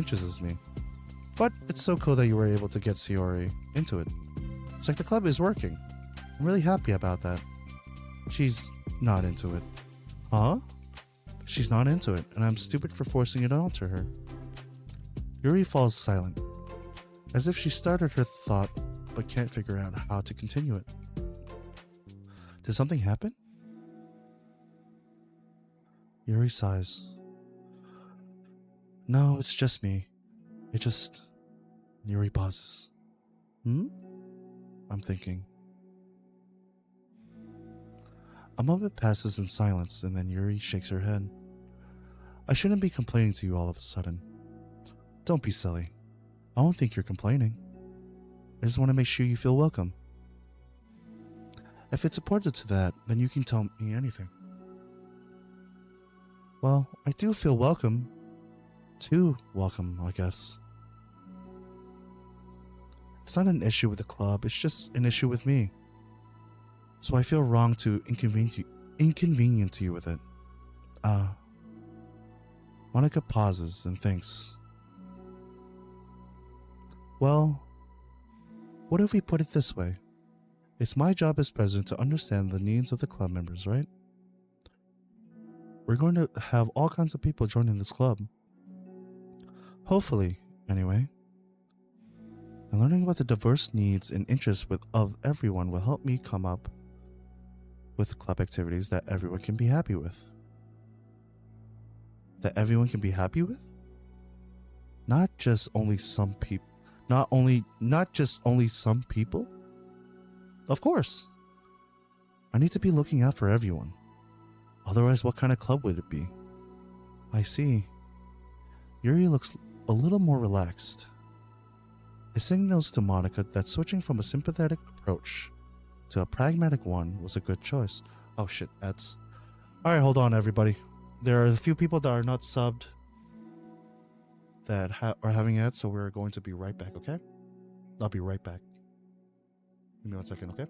beaches as me. But it's so cool that you were able to get Sayori into it. It's like the club is working. I'm really happy about that. She's not into it. Huh? She's not into it, and I'm stupid for forcing it onto her. Yuri falls silent, as if she started her thought but can't figure out how to continue it. Did something happen? Yuri sighs. No, it's just me. It just... Yuri pauses. I'm thinking. A moment passes in silence, and then Yuri shakes her head. I shouldn't be complaining to you all of a sudden. Don't be silly. I don't think you're complaining. I just want to make sure you feel welcome. If it's important to that, then you can tell me anything. Well, I do feel welcome. Too welcome, I guess. It's not an issue with the club, it's just an issue with me. So I feel wrong to inconvenience you with it. Monica pauses and thinks. Well, what if we put it this way? It's my job as president to understand the needs of the club members, right? We're going to have all kinds of people joining this club. Hopefully, anyway. And learning about the diverse needs and interests of everyone will help me come up with club activities that everyone can be happy with. That everyone can be happy with? Not just only some people. Not just only some people? Of course. I need to be looking out for everyone. Otherwise, what kind of club would it be? I see. Yuri looks a little more relaxed. It signals to Monica that switching from a sympathetic approach to a pragmatic one was a good choice. Oh shit, that's... Alright, hold on everybody. There are a few people that are not subbed that are having ads, so we're going to be right back, okay? I'll be right back. Give me 1 second, okay?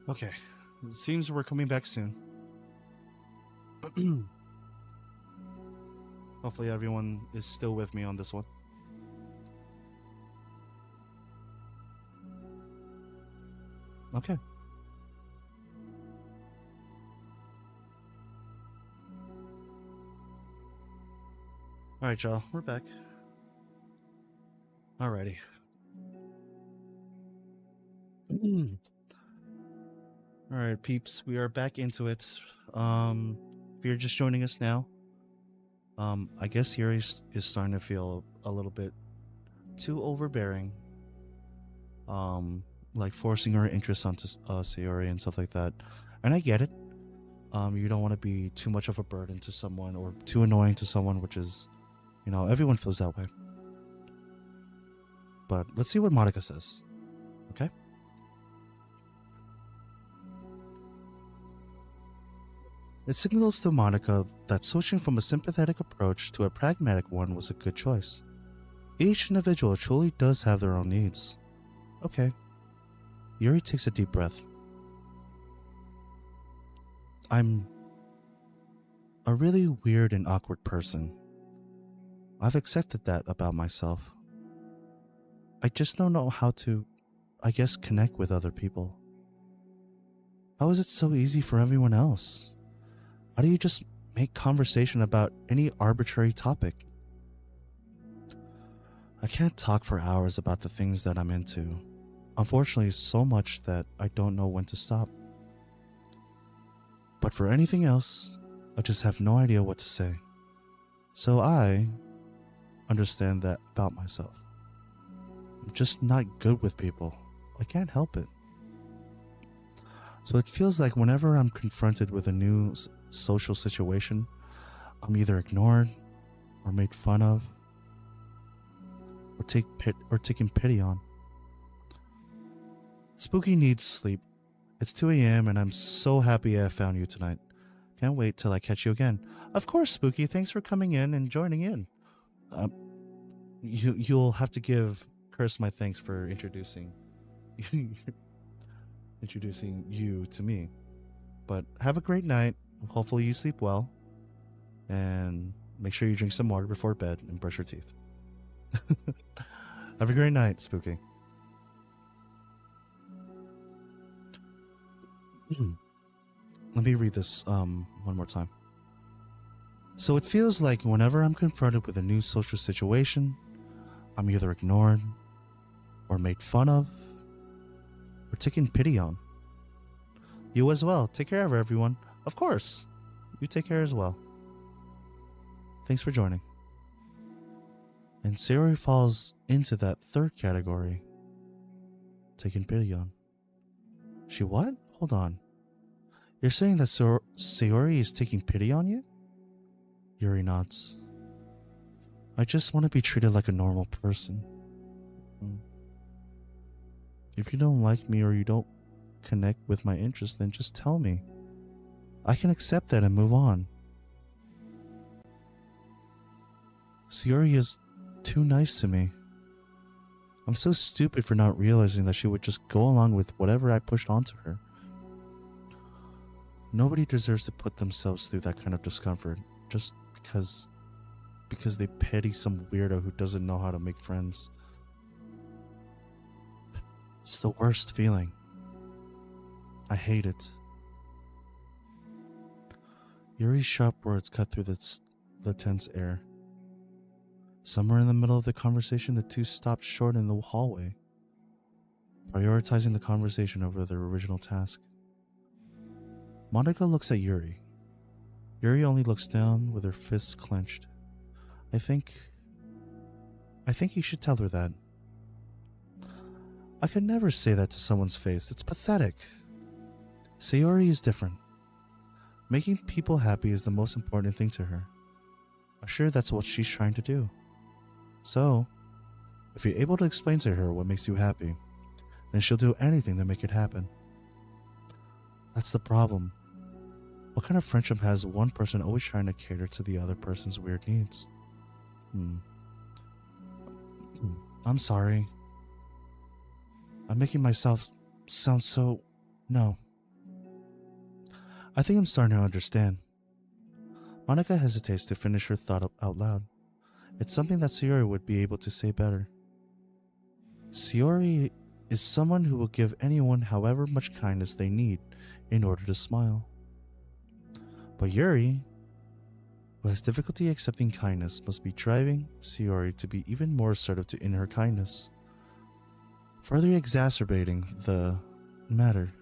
Okay, it seems we're coming back soon. Hopefully everyone is still with me on this one. Okay. Alright, y'all, we're back. Alrighty. Alright, peeps, we are back into it. If you're just joining us now, I guess Yuri is starting to feel a little bit too overbearing. Like forcing her interest onto Sayori and stuff like that. And I get it. You don't want to be too much of a burden to someone or too annoying to someone, which is, you know, everyone feels that way. But let's see what Monica says. Okay? It signals to Monica that switching from a sympathetic approach to a pragmatic one was a good choice. Each individual truly does have their own needs. Okay. Yuri takes a deep breath. a really weird and awkward person. I've accepted that about myself. I just don't know how to, I guess, connect with other people. How is it so easy for everyone else? How do you just make conversation about any arbitrary topic? I can't talk for hours about the things that I'm into. Unfortunately, so much that I don't know when to stop. But for anything else, I just have no idea what to say. So I understand that about myself. I'm just not good with people. I can't help it. So it feels like whenever I'm confronted with a new social situation, I'm either ignored or made fun of or taken pity on. Spooky needs sleep. It's 2 a.m. and I'm so happy I found you tonight. Can't wait till I catch you again. Of course, Spooky. Thanks for coming in and joining in. You'll have to give Curse my thanks for introducing you to me. But have a great night. Hopefully you sleep well. And make sure you drink some water before bed and brush your teeth. Have a great night, Spooky. Let me read this one more time. So it feels like whenever I'm confronted with a new social situation, I'm either ignored or made fun of or taken pity on. You as well. Take care of everyone. Of course. You take care as well. Thanks for joining. And Sayori falls into that third category. Taken pity on. She what? Hold on. You're saying that Sayori is taking pity on you? Yuri nods. I just want to be treated like a normal person. If you don't like me or you don't connect with my interests, then just tell me. I can accept that and move on. Sayori is too nice to me. I'm so stupid for not realizing that she would just go along with whatever I pushed onto her. Nobody deserves to put themselves through that kind of discomfort just because they pity some weirdo who doesn't know how to make friends. It's the worst feeling. I hate it. Yuri's sharp words cut through the tense air. Somewhere in the middle of the conversation, the two stopped short in the hallway, prioritizing the conversation over their original task. Monica looks at Yuri. Yuri only looks down with her fists clenched. I think you should tell her that. I could never say that to someone's face. It's pathetic. Sayori is different. Making people happy is the most important thing to her. I'm sure that's what she's trying to do. So, if you're able to explain to her what makes you happy, then she'll do anything to make it happen. That's the problem. What kind of friendship has one person always trying to cater to the other person's weird needs? I'm sorry. I'm making myself sound so... No. I think I'm starting to understand. Monica hesitates to finish her thought out loud. It's something that Sayori would be able to say better. Sayori is someone who will give anyone however much kindness they need in order to smile. But Yuri, who has difficulty accepting kindness, must be driving Sayori to be even more assertive in her kindness, further exacerbating the matter.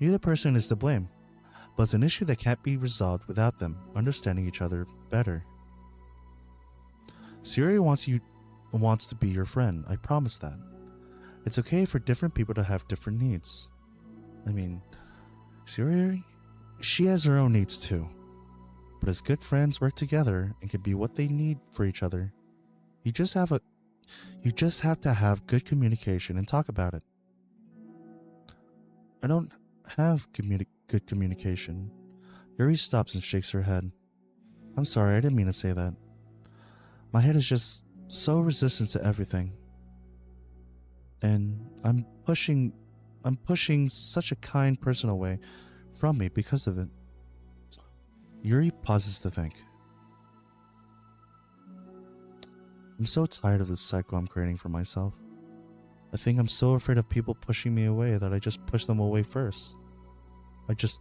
Neither person is to blame, but it's an issue that can't be resolved without them understanding each other better. Sayori wants to be your friend, I promise that. It's okay for different people to have different needs. I mean, Sayori, she has her own needs too. But as good friends work together and can be what they need for each other, you just have to have good communication and talk about it. I don't have good communication. Yuri stops and shakes her head. I'm sorry, I didn't mean to say that. My head is just so resistant to everything. And I'm pushing such a kind person away from me because of it. Yuri pauses to think. I'm so tired of this cycle I'm creating for myself. I think I'm so afraid of people pushing me away that I just push them away first. I just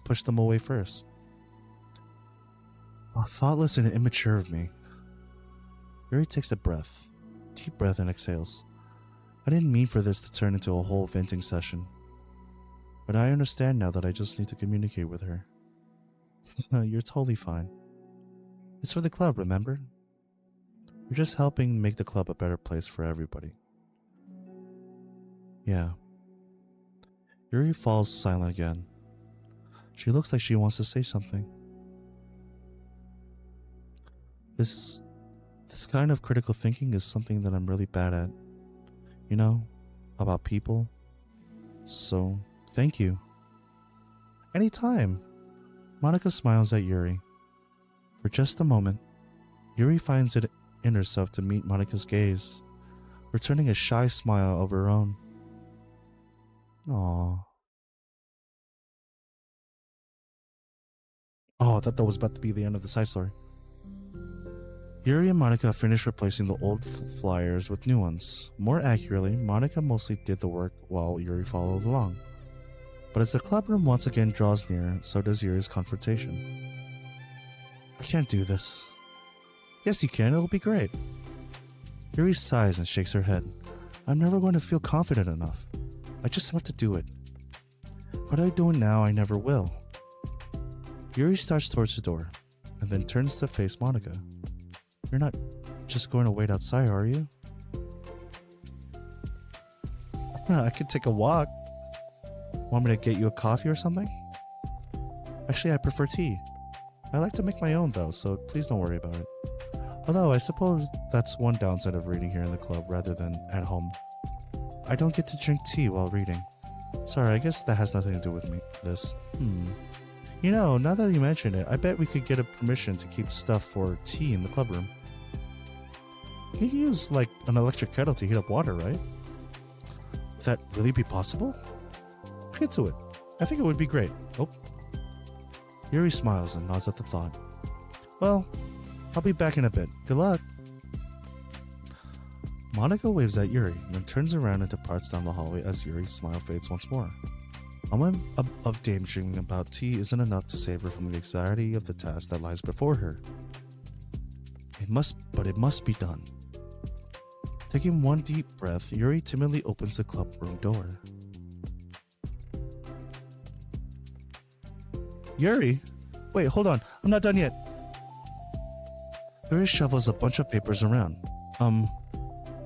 push them away first. Oh, thoughtless and immature of me. Yuri takes a breath, deep breath, and exhales. I didn't mean for this to turn into a whole venting session. But I understand now that I just need to communicate with her. You're totally fine. It's for the club, remember? You're just helping make the club a better place for everybody. Yeah. Yuri falls silent again. She looks like she wants to say something. This kind of critical thinking is something that I'm really bad at. You know, about people. So, thank you. Anytime. Monica smiles at Yuri. For just a moment, Yuri finds it in herself to meet Monica's gaze, returning a shy smile of her own. Aww. Oh, I thought that was about to be the end of the side story. Yuri and Monica finished replacing the old flyers with new ones. More accurately, Monica mostly did the work while Yuri followed along. But as the clubroom once again draws near, so does Yuri's confrontation. I can't do this. Yes, you can. It'll be great. Yuri sighs and shakes her head. I'm never going to feel confident enough. I just have to do it. What I do now, I never will. Yuri starts towards the door, and then turns to face Monica. You're not just going to wait outside, are you? I could take a walk. Want me to get you a coffee or something? Actually, I prefer tea. I like to make my own though, so please don't worry about it. Although I suppose that's one downside of reading here in the club rather than at home. I don't get to drink tea while reading. Sorry, I guess that has nothing to do with me. You know, now that you mention it, I bet we could get a permission to keep stuff for tea in the clubroom. You can use, like, an electric kettle to heat up water, right? Would that really be possible? Look into it. I think it would be great. Oh. Yuri smiles and nods at the thought. Well, I'll be back in a bit. Good luck. Monica waves at Yuri, then turns around and departs down the hallway as Yuri's smile fades once more. A moment of daydreaming about tea isn't enough to save her from the anxiety of the task that lies before her. It must be done. Taking one deep breath, Yuri timidly opens the clubroom door. Yuri? Wait, hold on. I'm not done yet. Yuri shovels a bunch of papers around.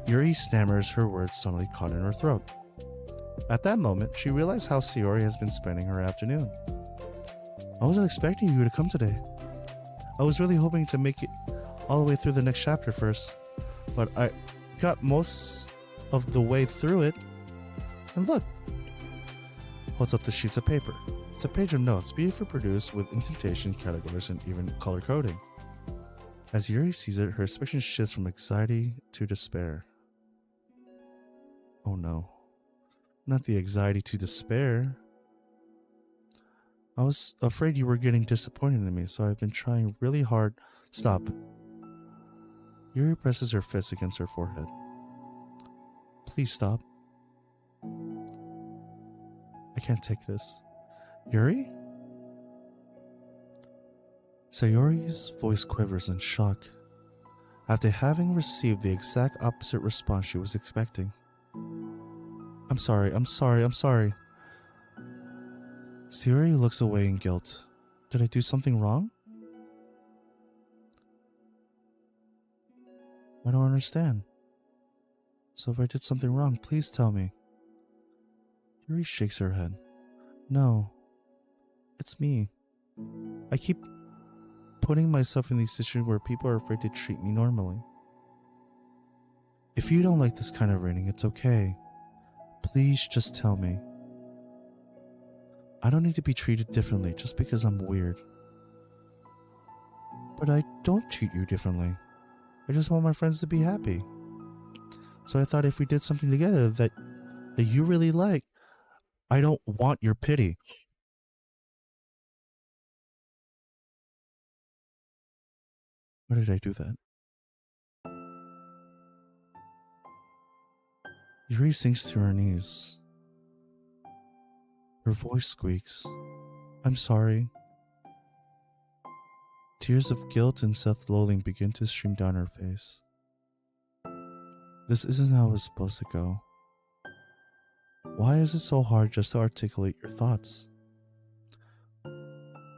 Yuri stammers her words suddenly caught in her throat. At that moment, she realized how Sayori has been spending her afternoon. I wasn't expecting you to come today. I was really hoping to make it all the way through the next chapter first, but I got most of the way through it. And look, holds up the sheets of paper. It's a page of notes, beautifully produced with indentation, categories, and even color coding. As Yuri sees it, her expression shifts from anxiety to despair. Oh no. Not the anxiety to despair. I was afraid you were getting disappointed in me, so I've been trying really hard. Stop. Yuri presses her fist against her forehead. Please stop. I can't take this. Yuri? Sayori's voice quivers in shock, after having received the exact opposite response she was expecting. I'm sorry. Sayori looks away in guilt. Did I do something wrong? I don't understand. So if I did something wrong, please tell me. Yuri shakes her head. No. It's me. I keep putting myself in these situations where people are afraid to treat me normally. If you don't like this kind of reading, it's okay. Please just tell me. I don't need to be treated differently just because I'm weird. But I don't treat you differently. I just want my friends to be happy. So I thought if we did something together that you really like, I don't want your pity. Why did I do that? Yuri sinks to her knees. Her voice squeaks. I'm sorry. Tears of guilt and self-loathing begin to stream down her face. This isn't how it's supposed to go. Why is it so hard just to articulate your thoughts?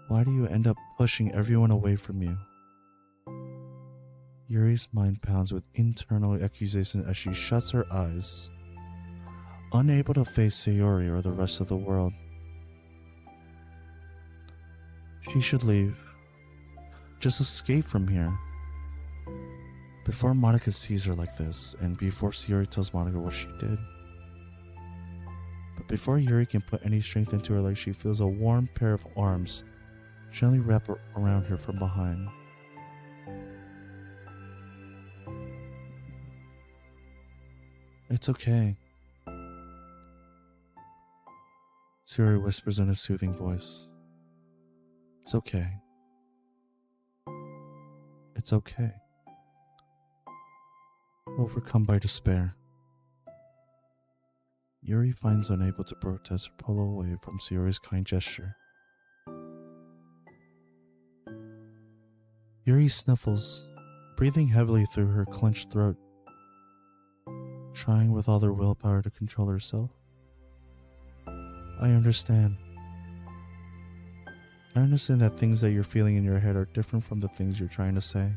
Why do you end up pushing everyone away from you? Yuri's mind pounds with internal accusation as she shuts her eyes, unable to face Sayori or the rest of the world. She should leave. Just escape from here. Before Monica sees her like this, and before Sayori tells Monica what she did. But before Yuri can put any strength into her legs, she feels a warm pair of arms gently wrap around her from behind. It's okay. Sayori whispers in a soothing voice. It's okay. It's okay. Overcome by despair, Yuri finds unable to protest or pull away from Sayori's kind gesture. Yuri sniffles, breathing heavily through her clenched throat, trying with all their willpower to control herself. I understand. I understand that things that you're feeling in your head are different from the things you're trying to say.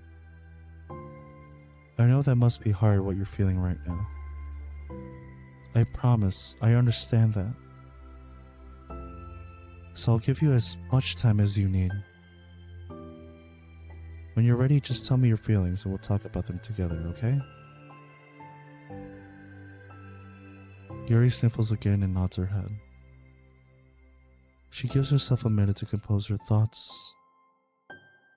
I know that must be hard what you're feeling right now. I promise, I understand that. So I'll give you as much time as you need. When you're ready, just tell me your feelings and we'll talk about them together, okay? Yuri sniffles again and nods her head. She gives herself a minute to compose her thoughts.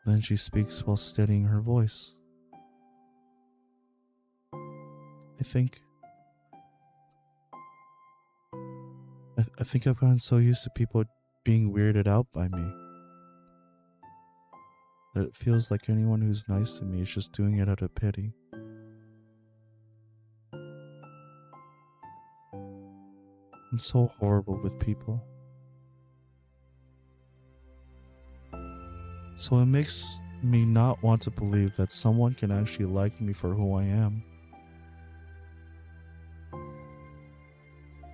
Then she speaks while steadying her voice. I think I've gotten so used to people being weirded out by me that it feels like anyone who's nice to me is just doing it out of pity. I'm so horrible with people. So it makes me not want to believe that someone can actually like me for who I am.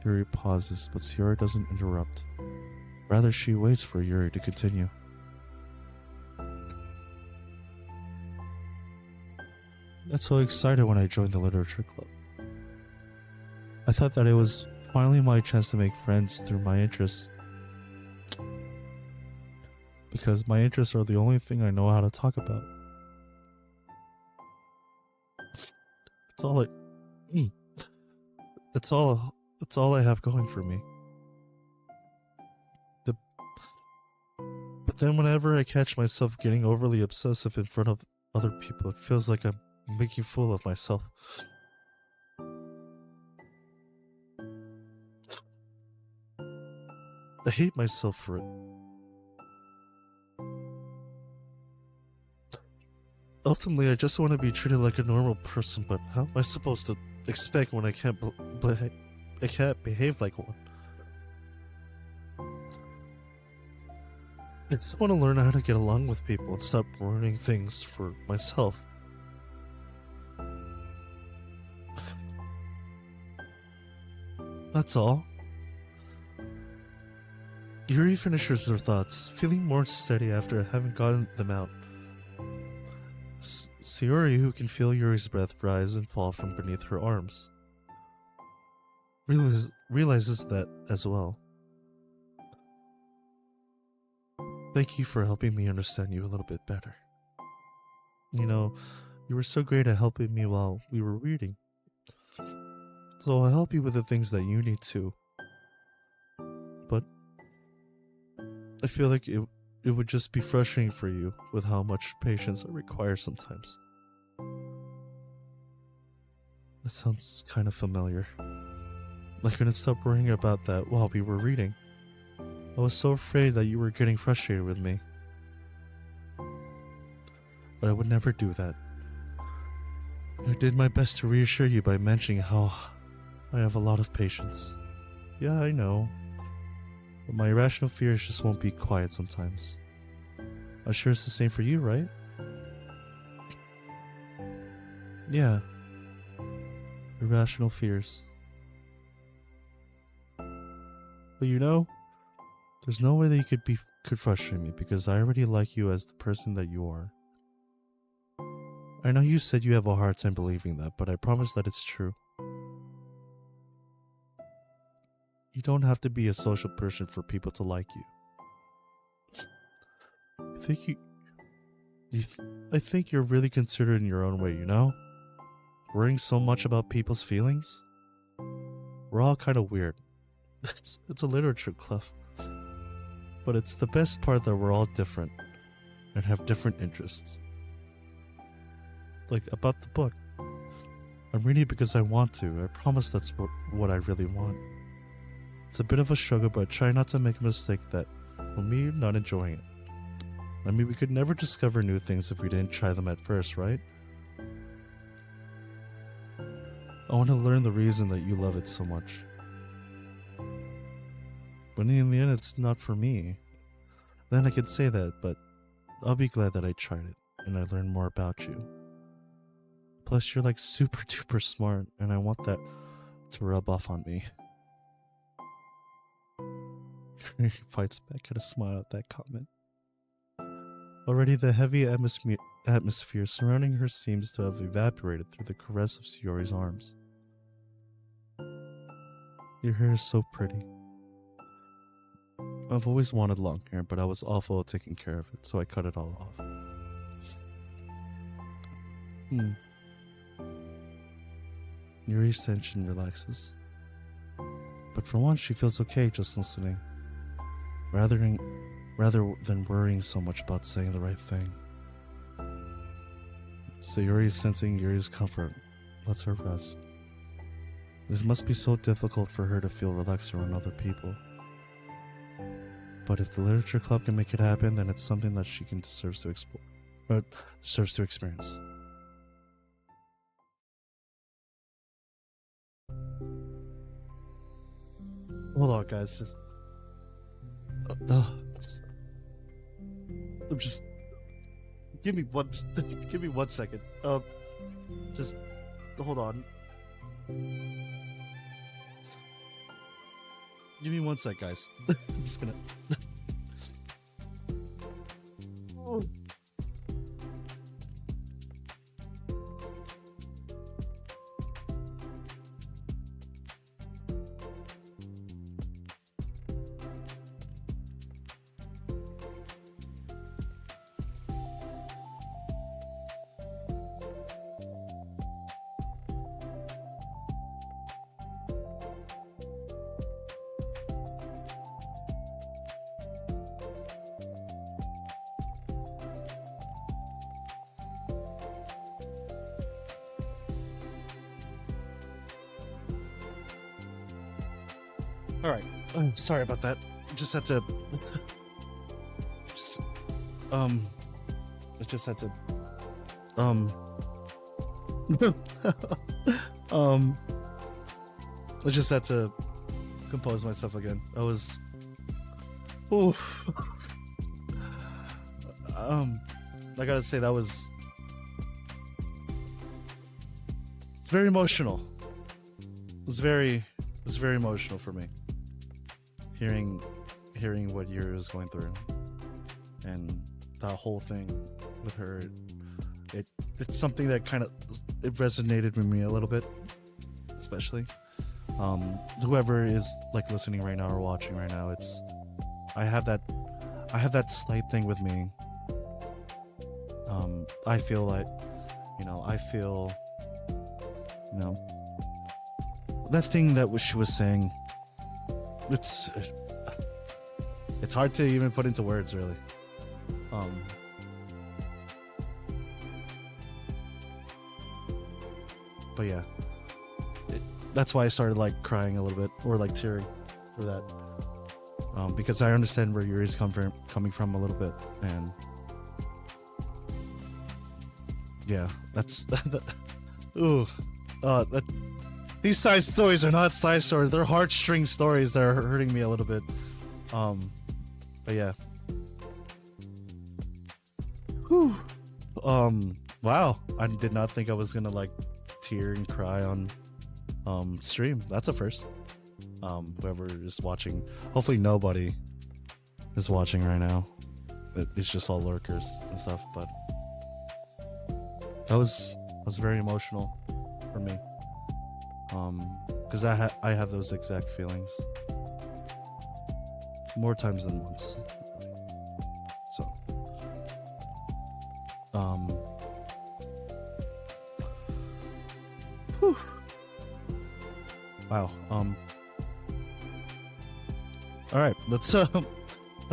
Yuri pauses, but Sayori doesn't interrupt. Rather, she waits for Yuri to continue. I got so excited when I joined the literature club. I thought that it was finally my chance to make friends through my interests. Because my interests are the only thing I know how to talk about. It's all I have going for me. But then whenever I catch myself getting overly obsessive in front of other people, it feels like I'm making a fool of myself. I hate myself for it. Ultimately, I just want to be treated like a normal person, but how am I supposed to expect when I can't behave like one? I just want to learn how to get along with people and stop ruining things for myself. That's all. Yuri finishes her thoughts, feeling more steady after having gotten them out. Sayori, who can feel Yuri's breath rise and fall from beneath her arms, realizes that as well. Thank you for helping me understand you a little bit better. You know, you were so great at helping me while we were reading. So I'll help you with the things that you need to. But I feel like it would just be frustrating for you with how much patience I require sometimes. That sounds kind of familiar. I couldn't stop worrying about that while we were reading. I was so afraid that you were getting frustrated with me. But but I would never do that. I did my best to reassure you by mentioning how I have a lot of patience. Yeah, I know. But my irrational fears just won't be quiet sometimes. I'm sure it's the same for you, right? Yeah. Irrational fears. But you know, there's no way that you could frustrate me because I already like you as the person that you are. I know you said you have a hard time believing that, but I promise that it's true. You don't have to be a social person for people to like you. I think you're really considerate in your own way, you know? Worrying so much about people's feelings? We're all kind of weird. It's a literature club. But it's the best part that we're all different and have different interests. Like about the book. I'm reading it because I want to. I promise that's what I really want. It's a bit of a struggle, but try not to make a mistake that, for me, not enjoying it. I mean, we could never discover new things if we didn't try them at first, right? I want to learn the reason that you love it so much. But in the end, it's not for me. Then I could say that, but I'll be glad that I tried it, and I learned more about you. Plus, you're like super duper smart, and I want that to rub off on me. He fights back at a smile at that comment. Already the heavy atmosphere surrounding her seems to have evaporated through the caress of Sayori's arms. Your hair is so pretty. I've always wanted long hair, but I was awful at taking care of it, so I cut it all off. Yuri's tension relaxes. But for once, she feels okay just listening, rather than worrying so much about saying the right thing. Sayori, sensing Yuri's comfort, lets her rest. This must be so difficult for her to feel relaxed around other people. But if the literature club can make it happen, then it's something that she deserves to explore, or deserves to experience. Hold on, guys. Just give me one second. Just hold on. Give me 1 sec, guys. I'm just gonna. All right. Sorry about that. Just had to. I just had to. I just had to compose myself again. I was. Oof. I gotta say that was. It's very emotional. It was very emotional for me. Hearing what Yuri was going through, and that whole thing with her, it's something that kind of it resonated with me a little bit, especially. Whoever is like listening right now or watching right now, I have that slight thing with me. I feel like, that thing that she was saying. It's hard to even put into words, really. But yeah, that's why I started like crying a little bit, or like tearing for that, because I understand where Yuri's coming from a little bit, and Yeah, that's ooh. That, these side stories are not side stories. They're heartstring stories that are hurting me a little bit. But yeah. Whew. Wow. I did not think I was gonna like tear and cry on stream. That's a first. Whoever is watching, hopefully nobody is watching right now. It's just all lurkers and stuff, but that was very emotional for me. Because I have those exact feelings more times than once. So, whew. Wow. All right, let's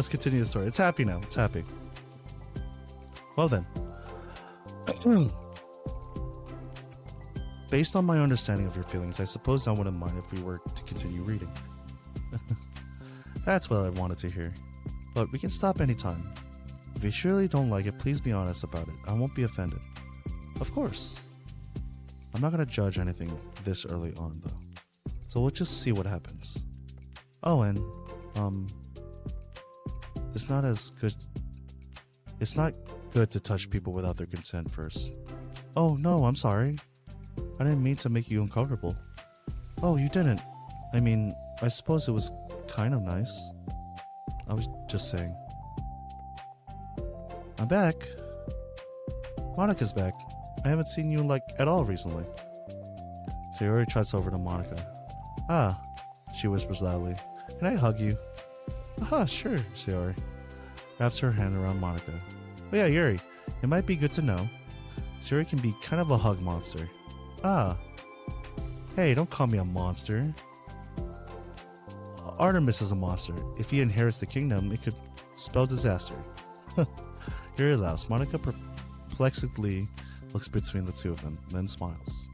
continue the story. It's happy now. It's happy. Well then. Based on my understanding of your feelings, I suppose I wouldn't mind if we were to continue reading. That's what I wanted to hear. But we can stop anytime. If you surely don't like it, please be honest about it. I won't be offended. Of course. I'm not gonna judge anything this early on, though. So we'll just see what happens. Oh, and, it's not good to touch people without their consent first. Oh, no, I'm sorry. I didn't mean to make you uncomfortable. Oh, you didn't. I mean, I suppose it was kind of nice. I was just saying. I'm back. Monica's back. I haven't seen you, like, at all recently. Sayori trots over to Monica. Ah, she whispers loudly. Can I hug you? Aha, sure, Sayori. Wraps her hand around Monica. Oh yeah, Yuri, it might be good to know. Sayori can be kind of a hug monster. Ah. Hey, don't call me a monster. Artemis is a monster. If he inherits the kingdom, it could spell disaster. Yuri laughs. Monica perplexedly looks between the two of them, then smiles.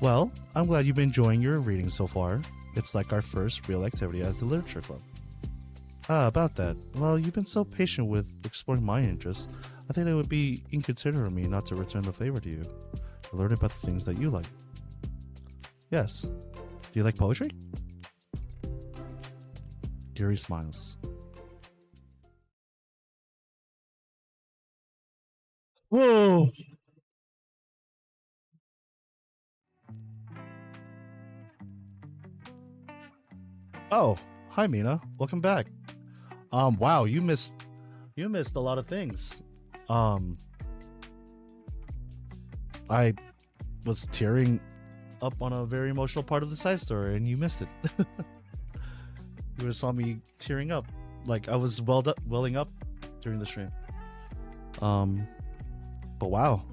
Well, I'm glad you've been enjoying your reading so far. It's like our first real activity as the literature club. Ah, about that. Well, you've been so patient with exploring my interests. I think it would be inconsiderate of me not to return the favor to you. Learn about the things that you like. Yes. Do you like poetry? Yuri smiles. Whoa! Oh, hi Mina. Welcome back. Wow, you missed a lot of things. I was tearing up on a very emotional part of the side story and you missed it. You would have saw me tearing up. Like I was welling up during the stream. But wow.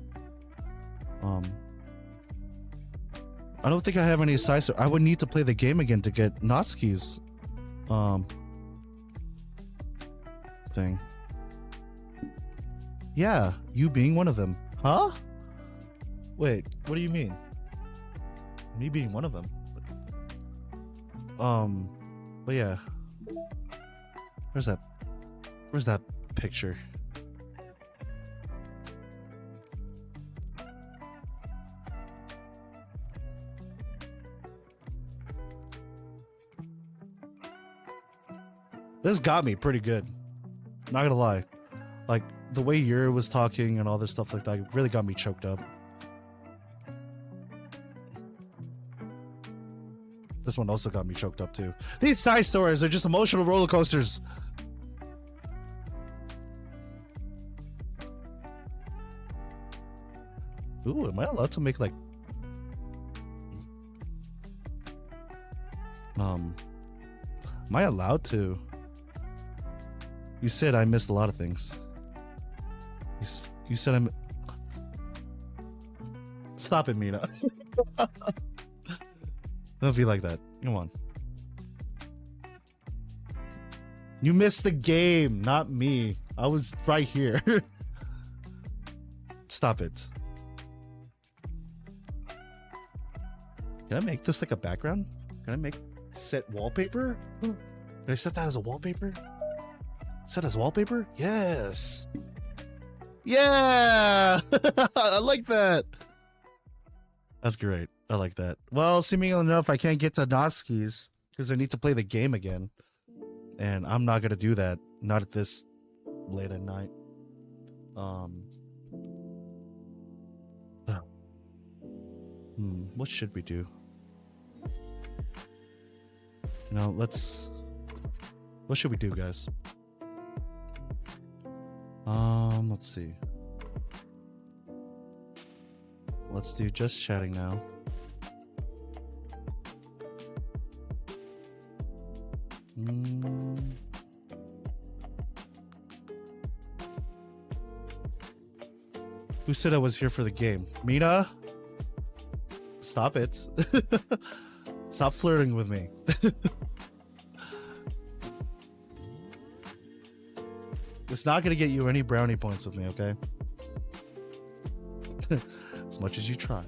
I don't think I have any side story. I would need to play the game again to get Natsuki's thing. Yeah, you being one of them. Huh? Wait, what do you mean? Me being one of them? But yeah. Where's that picture? This got me pretty good. Not gonna lie. Like, the way Yuri was talking and all this stuff like that really got me choked up. This one also got me choked up too. These side stories are just emotional roller coasters. Ooh, am I allowed to make like... Am I allowed to? You said I missed a lot of things. You said I'm... Stop it, Mina. Don't be like that. Come on. You missed the game, not me. I was right here. Stop it. Can I make this like a background? Can I make set wallpaper? Can I set that as a wallpaper? Set as wallpaper? Yes. Yeah! I like that. That's great. I like that. Well, seemingly enough, I can't get to Noski's because I need to play the game again. And I'm not going to do that. Not at this late at night. What should we do? You know, what should we do, guys? Let's see. Let's do just chatting now. Who said I was here for the game? Mina? Stop it. Stop flirting with me. It's not going to get you any brownie points with me, okay? As much as you try.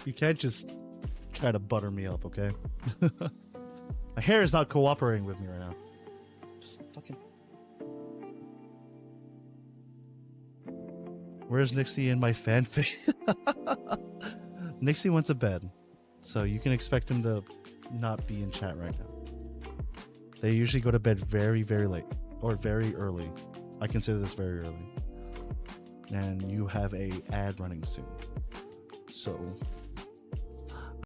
You can't just try to butter me up, okay? My hair is not cooperating with me right now. Just fucking... Where's Nixie in my fanfic? Nixie went to bed, so you can expect him to not be in chat right now. They usually go to bed very, very late, or very early. I consider this very early. And you have a ad running soon. So